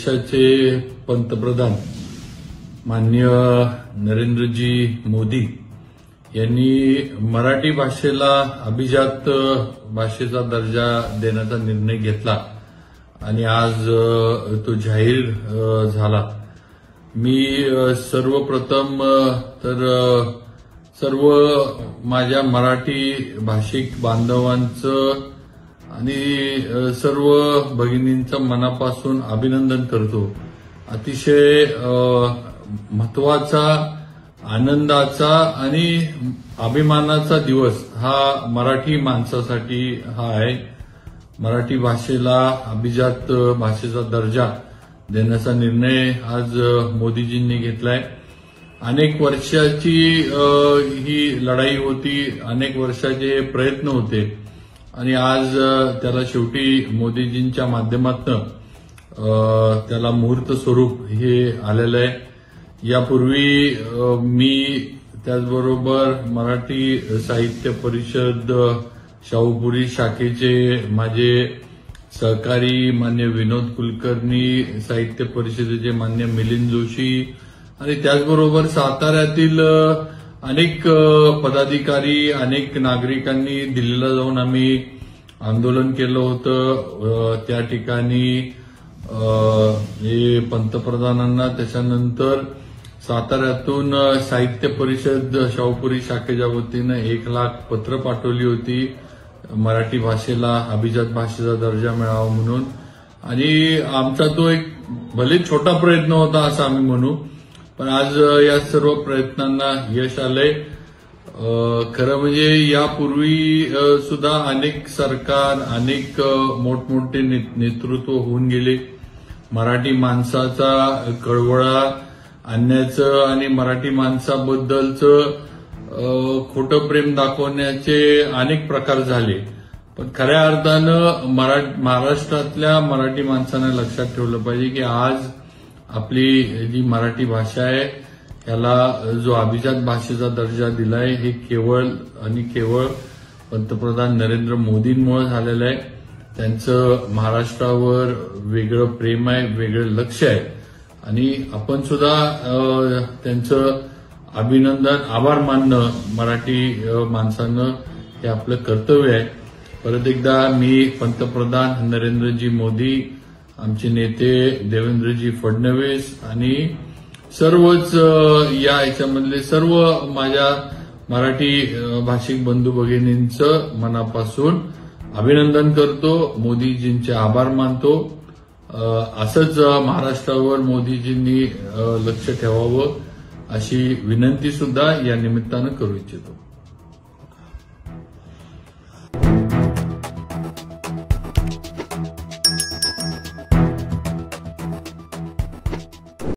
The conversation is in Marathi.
देशाचे पंतप्रधान माननीय नरेंद्रजी मोदी यांनी मराठी भाषेला अभिजात भाषेचा दर्जा देण्याचा निर्णय घेतला आणि आज तो जाहीर झाला। मी सर्वप्रथम तर सर्व माझ्या मराठी भाषिक बांधवांचं आणि सर्व भगिनींचं मनापासून अभिनंदन करतो। अतिशय महत्वाचा, आनंदाचा आणि अभिमानाचा दिवस हा मराठी माणसासाठी हा आहे। मराठी भाषेला अभिजात भाषेचा दर्जा देण्याचा निर्णय आज मोदीजींनी घेतलाय। अनेक वर्षाची ही लढाई होती, अनेक वर्षाचे प्रयत्न होते आणि आज त्याला शेवटी मोदीजींच्या माध्यमातून त्याला मुहूर्त स्वरूप हे आलेलं आहे। यापूर्वी मी त्याचबरोबर मराठी साहित्य परिषद शाहूपुरी शाखेचे माझे सहकारी मान्य विनोद कुलकर्णी, साहित्य परिषदेचे मान्य मिलिंद जोशी आणि त्याचबरोबर साताऱ्यातील अनेक पदाधिकारी, अनेक नागरिकांनी दिल्लीला जाऊन आम्ही आंदोलन केलं होतं। त्या ठिकाणी हे पंतप्रधानांना त्याच्यानंतर साताऱ्यातून साहित्य परिषद शाहूपुरी शाखेच्या वतीनं 1,00,000 पत्र पाठवली होती मराठी भाषेला अभिजात भाषेचा दर्जा मिळावा म्हणून। आणि आमचा तो एक भले छोटा प्रयत्न होता असं आम्ही म्हणू, पण आज या सर्व प्रयत्नांना यश आलंय। खरं म्हणजे यापूर्वी सुद्धा अनेक सरकार, अनेक मोठमोठे नेतृत्व होऊन गेले। मराठी माणसाचा कळवळा आणण्याचं आणि मराठी माणसाबद्दलचं खोटं प्रेम दाखवण्याचे अनेक प्रकार झाले, पण खऱ्या अर्थानं महाराष्ट्रातल्या मराठी माणसाने लक्षात ठेवलं पाहिजे की आज आपली जी मराठी भाषा आहे याला जो अभिजात भाषेचा दर्जा दिलाय हे केवळ आणि केवळ पंतप्रधान नरेंद्र मोदींमुळे झालेलं आहे। त्यांचं महाराष्ट्रावर वेगळं प्रेम आहे, वेगळं लक्ष आहे आणि आपण सुद्धा त्यांचं अभिनंदन, आभार मानणं मराठी माणसानं हे आपलं कर्तव्य आहे। परत एकदा मी पंतप्रधान नरेंद्रजी मोदी, आमचे नेते देवेंद्रजी फडणवीस आणि सर्वच याच्यामधले सर्व माझ्या मराठी भाषिक बंधू भगिनींचं मनापासून अभिनंदन करतो, मोदीजींचे आभार मानतो। असंच महाराष्ट्रावर मोदीजींनी लक्ष ठेवावं अशी विनंती सुद्धा या निमित्तानं करू इच्छितो।